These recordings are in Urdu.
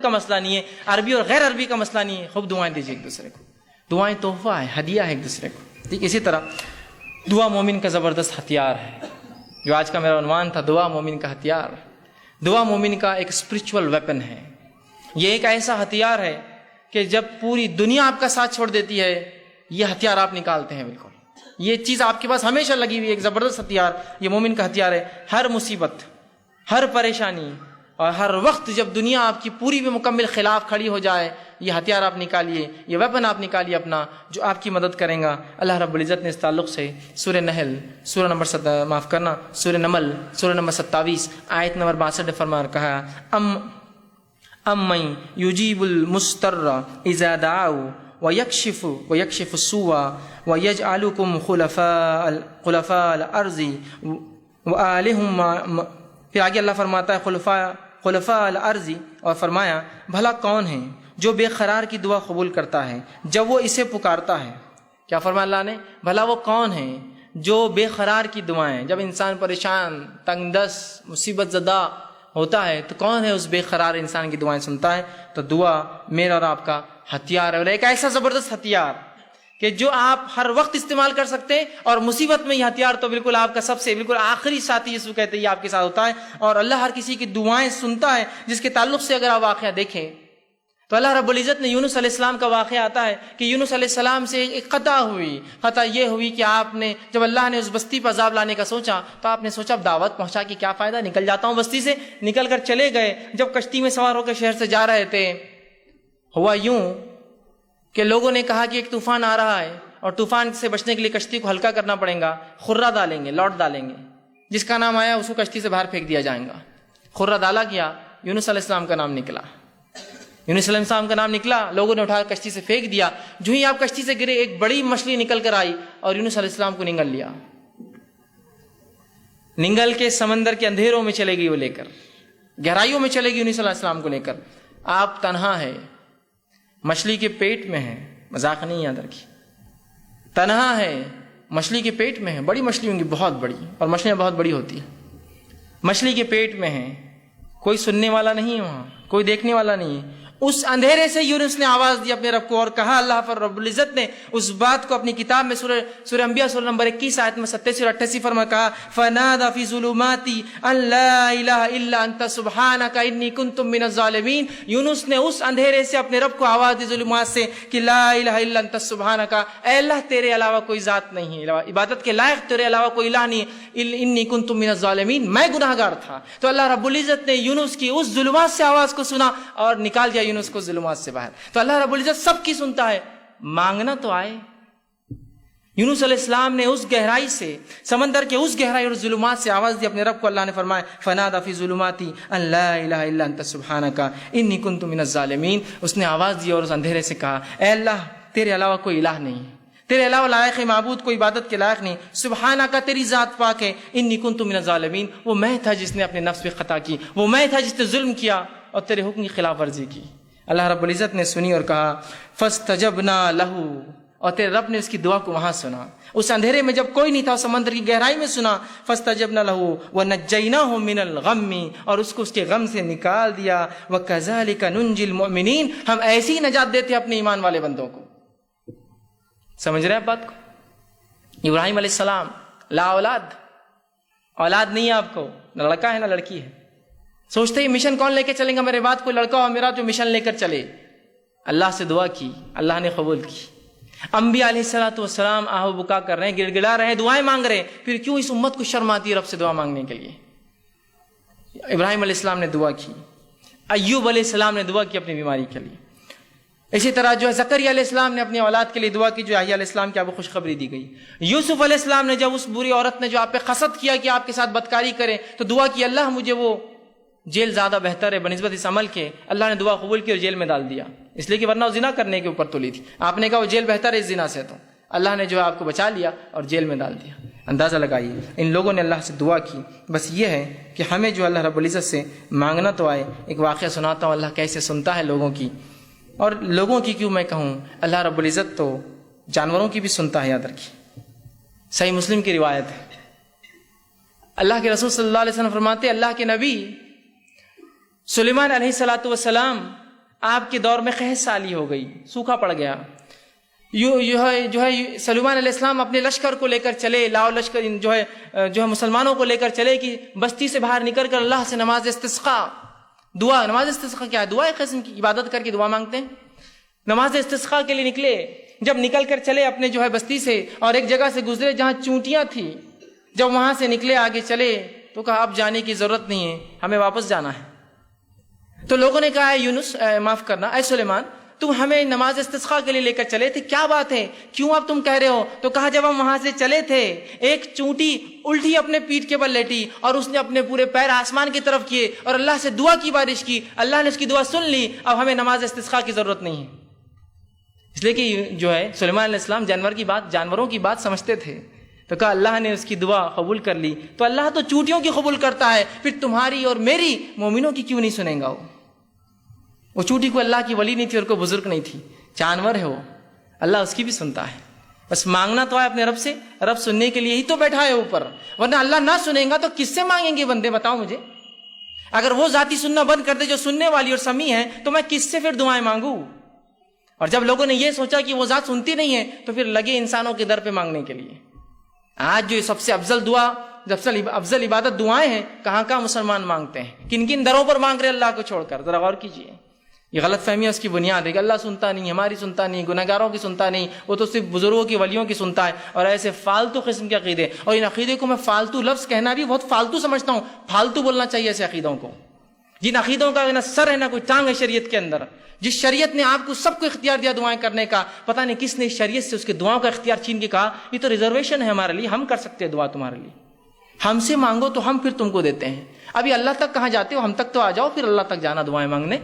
کا مسئلہ نہیں ہے، عربی اور غیر عربی کا مسئلہ نہیں ہے، خوب دعائیں دیجیے ایک دوسرے کو. دعائیں تحفہ ہے، ہدیہ ہے ایک دوسرے کو. ٹھیک اسی طرح دعا مومن کا زبردست ہتھیار ہے. جو آج کا میرا عنوان تھا، دعا مومن کا ہتھیار. دعا مومن کا ایک اسپرچول ویپن ہے. یہ ایک ایسا ہتھیار ہے کہ جب پوری دنیا آپ کا ساتھ چھوڑ دیتی ہے، یہ ہتھیار آپ نکالتے ہیں. بالکل یہ چیز آپ کے پاس ہمیشہ لگی ہوئی ہے، ایک زبردست ہتھیار. یہ مومن کا ہتھیار ہے. ہر مصیبت، ہر پریشانی اور ہر وقت جب دنیا آپ کی پوری بھی مکمل خلاف کھڑی ہو جائے، یہ ہتھیار آپ نکالیے، یہ ویپن آپ نکالیے اپنا، جو آپ کی مدد کریں گا. اللہ رب العزت نے اس تعلق سے سورہ نحل سورہ نمبر سورہ نمل سورہ نمبر 27 آیت نمبر 62 میں فرما کہا، امن یجیب المستر اذا دعاؤ ویکشف السوء ویجعلکم خلفاء الارض وآلہم. پھر آگے اللہ فرماتا ہے خلفاء الارض، اور فرمایا بھلا کون ہے جو بے قرار کی دعا قبول کرتا ہے جب وہ اسے پکارتا ہے. کیا فرمایا اللہ نے؟ بھلا وہ کون ہے جو بے قرار کی دعائیں، جب انسان پریشان، تنگ دست، مصیبت زدہ ہوتا ہے تو کون ہے اس بے قرار انسان کی دعائیں سنتا ہے؟ تو دعا میرا اور آپ کا ہتھیار ہے، اور ایک ایسا زبردست ہتھیار کہ جو آپ ہر وقت استعمال کر سکتے ہیں. اور مصیبت میں یہ ہتھیار تو بالکل آپ کا سب سے بالکل آخری ساتھی جس کو کہتے ہیں، یہ آپ کے ساتھ ہوتا ہے. اور اللہ ہر کسی کی دعائیں سنتا ہے. جس کے تعلق سے اگر آپ واقعہ دیکھیں تو اللہ رب العزت نے یونس علیہ السلام کا واقعہ آتا ہے کہ یونس علیہ السلام سے ایک خطا ہوئی. خطا یہ ہوئی کہ آپ نے جب اللہ نے اس بستی پر عذاب لانے کا سوچا تو آپ نے سوچا اب دعوت پہنچا کے کیا فائدہ، نکل جاتا ہوں بستی سے. نکل کر چلے گئے. جب کشتی میں سوار ہو کے شہر سے جا رہے تھے، ہوا یوں کہ لوگوں نے کہا کہ ایک طوفان آ رہا ہے اور طوفان سے بچنے کے لیے کشتی کو ہلکا کرنا پڑے گا، خرہ ڈالیں گے، لوٹ ڈالیں گے. جس کا نام آیا اس کو کشتی سے باہر پھینک دیا جائے گا. خرہ ڈالا گیا، یونس علیہ السلام کا نام نکلا. یونس علیہ السلام کا نام نکلا، لوگوں نے اٹھا کر کشتی سے پھینک دیا. جو ہی آپ کشتی سے گرے، ایک بڑی مچھلی نکل کر آئی اور یونس علیہ السلام کو نگل لیا. نگل کے سمندر کے اندھیروں میں چلے گئی، وہ لے کر گہرائیوں میں چلے گی یونس علیہ السلام کو لے کر. آپ تنہا ہے، مچھلی کے پیٹ میں ہے، مذاق نہیں یاد رکھی، تنہا ہے، مچھلی کے پیٹ میں ہے. بڑی مچھلی ہوں گی، بہت بڑی، اور مچھلیاں بہت بڑی ہوتی ہیں. مچھلی کے پیٹ میں ہے، کوئی سننے والا نہیں ہے وہاں، کوئی دیکھنے والا نہیں ہے. اس اندھیرے سے یونس نے آواز دی اپنے رب کو اور کہا. اللہ پر رب العزت نے اس بات کو اپنی کتاب میں سورہ انبیاء سورہ نمبر 21 آیت میں 87 اور 88 فرما کہا، فنادى في ظلمات ان لا الہ الا انت سبحانک انی کنت من الظالمین. یونس نے اس اندھیرے سے اپنے رب کو آواز دی ظلمات سے کہ لا الہ الا انت سبحانک، اے اللہ تیرے علاوہ کوئی ذات نہیں ہے، عبادت کے لائق تیرے علاوہ کوئی الہ نہیں ہے، انی کنت من الظالمین، میں گناہگار تھا. تو اللہ رب العزت نے یونس کی اس ظلمات سے آواز کو سنا اور نکال دیا یونس کو ظلمات سے باہر. تو اللہ رب العزت سب کی سنتا ہے، مانگنا تو آئے. یونس علیہ السلام نے اس گہرائی سے، سمندر کے اس گہرائی اور ظلمات سے آواز دی اپنے رب کو. اللہ نے فرمایا فنادى في ظلمات ان لا الہ الا انت سبحانک انی کنت من الظالمین. اس نے آواز دی اور اس اندھیرے سے کہا، اے اللہ تیرے علاوہ کوئی الہ نہیں، تیرے علاوہ لائق معبود کوئی عبادت کے لائق نہیں، سبحانک تیری ذات پاک ہے، انی کنت من الظالمین، وہ میں تھا جس نے اپنے نفس پہ خطا کی، وہ میں تھا جس نے ظلم کیا اور تیرے حکم کی خلاف ورزی کی. اللہ رب العزت نے سنی اور کہا فاستجبنا له، اور تیرے رب نے اس کی دعا کو وہاں سنا، اس اندھیرے میں جب کوئی نہیں تھا، سمندر کی گہرائی میں سنا. فاستجبنا له ونجیناہ من الغم، اور اس کو اس کے غم سے نکال دیا. وکذالک ننجی المؤمنین، ہم ایسی ہی نجات دیتے اپنے ایمان والے بندوں کو. سمجھ رہے ہیں بات کو؟ ابراہیم علیہ السلام لا اولاد، اولاد نہیں ہے آپ کو، نہ لڑکا ہے نہ لڑکی ہے. سوچتے ہی مشن کون لے کے چلیں گا، میرے بعد کوئی لڑکا ہو میرا جو مشن لے کر چلے. اللہ سے دعا کی، اللہ نے قبول کی. انبیاء علیہ السلام آہو بکا کر رہے ہیں، گڑ گڑا رہے ہیں، دعائیں مانگ رہے ہیں. پھر کیوں اس امت کو شرم آتی ہے رب سے دعا مانگنے کے لیے؟ ابراہیم علیہ السلام نے دعا کی، ایوب علیہ السلام نے دعا کی اپنی بیماری کے لیے. اسی طرح جو ہے زکریا علیہ السلام نے اپنی اولاد کے لیے دعا کی، جو یحییٰ علیہ السلام کی آپ کو خوشخبری دی گئی. یوسف علیہ السلام نے جب اس بری عورت نے جو آپ پہ حسد کیا کہ آپ کے ساتھ بدکاری کرے تو دعا کی، اللہ مجھے وہ جیل زیادہ بہتر ہے بنسبت اس عمل کے. اللہ نے دعا قبول کی اور جیل میں ڈال دیا، اس لیے کہ ورنہ وہ زنا کرنے کے اوپر تلی تھی. آپ نے کہا وہ جیل بہتر ہے اس زنا سے، تو اللہ نے جو ہے آپ کو بچا لیا اور جیل میں ڈال دیا. اندازہ لگائیے ان لوگوں نے اللہ سے دعا کی. بس یہ ہے کہ ہمیں جو اللہ رب العزت سے مانگنا تو آئے. ایک واقعہ سناتا ہوں اللہ کیسے سنتا ہے لوگوں کی، اور لوگوں کی کیوں میں کہوں، اللہ رب العزت تو جانوروں کی بھی سنتا ہے، یاد رکھیے. صحیح مسلم کی روایت ہے، اللہ کے رسول صلی اللہ علیہ وسلم فرماتے ہیں اللہ کے نبی سلیمان علیہ السلام آپ کے دور میں قحط سالی ہو گئی، سوکھا پڑ گیا. جو ہے سلیمان علیہ السلام اپنے لشکر کو لے کر چلے، لاؤ لشکر جو ہے مسلمانوں کو لے کر چلے کہ بستی سے باہر نکل کر اللہ سے نماز استسقاء دعا. نماز استسقاء کیا ہے؟ دعا ایک قسم کی عبادت کر کے دعا مانگتے ہیں. نماز استسقاء کے لیے نکلے. جب نکل کر چلے اپنے جو ہے بستی سے اور ایک جگہ سے گزرے جہاں چونٹیاں تھیں، جب وہاں سے نکلے آگے چلے تو کہا اب جانے کی ضرورت نہیں ہے، ہمیں واپس جانا ہے. تو لوگوں نے کہا اے یونس، معاف کرنا اے سلیمان، تم ہمیں نماز استسقاء کے لیے لے کر چلے تھے، کیا بات ہے، کیوں اب تم کہہ رہے ہو؟ تو کہا جب ہم وہاں سے چلے تھے ایک چونٹی الٹی اپنے پیٹھ کے بل لیٹی اور اس نے اپنے پورے پیر آسمان کی طرف کیے اور اللہ سے دعا کی بارش کی، اللہ نے اس کی دعا سن لی، اب ہمیں نماز استسقاء کی ضرورت نہیں ہے. اس لیے کہ جو ہے سلیمان علیہ السلام جانوروں کی بات سمجھتے تھے. تو کہا اللہ نے اس کی دعا قبول کر لی، تو اللہ تو چونٹیوں کی قبول کرتا ہے، پھر تمہاری اور میری مومنوں کی کیوں نہیں سنیں گا؟ وہ چونٹی کو اللہ کی ولی نہیں تھی اور کوئی بزرگ نہیں تھی، جانور ہے وہ، اللہ اس کی بھی سنتا ہے. بس مانگنا تو ہے اپنے رب سے، رب سننے کے لیے ہی تو بیٹھا ہے اوپر، ورنہ اللہ نہ سنیں گا تو کس سے مانگیں گے بندے؟ بتاؤ مجھے. اگر وہ ذاتی سننا بند کر دے جو سننے والی اور سمیع ہے تو میں کس سے پھر دعائیں مانگوں؟ اور جب لوگوں نے یہ سوچا کہ وہ ذات سنتی نہیں ہے تو پھر لگے انسانوں کے در پہ مانگنے کے لیے. آج جو سب سے افضل دعا، افضل عبادت دعائیں ہیں، کہاں مسلمان مانگتے ہیں؟ کن کن دروں پر مانگ رہے اللہ کو چھوڑ کر؟ ذرا غور کیجیے. یہ غلط فہمی ہے، اس کی بنیاد ہے کہ اللہ سنتا نہیں، ہماری سنتا نہیں، گنہگاروں کی سنتا نہیں، وہ تو صرف بزرگوں کی ولیوں کی سنتا ہے. اور ایسے فالتو قسم کے عقیدے، اور ان عقیدے کو میں فالتو لفظ کہنا بھی بہت فالتو سمجھتا ہوں. فالتو بولنا چاہیے ایسے عقیدوں کو، جن عقیدوں کا نہ سر ہے نہ کوئی ٹانگ ہے شریعت کے اندر. جس شریعت نے آپ کو سب کو اختیار دیا دعائیں کرنے کا، پتہ نہیں کس نے شریعت سے اس کے دعاؤں کا اختیار چھین کے کہا یہ تو ریزرویشن ہے ہمارے لیے، ہم کر سکتے ہیں دعا تمہارے لیے، ہم سے مانگو تو ہم پھر تم کو دیتے ہیں. ابھی اللہ تک کہاں جاتے ہو؟ ہم تک تو آ جاؤ، پھر اللہ تک جانا دعائیں مانگنے.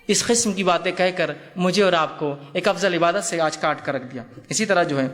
اس قسم کی باتیں کہہ کر مجھے اور آپ کو ایک افضل عبادت سے آج کاٹ کر رکھ دیا. اسی طرح جو ہے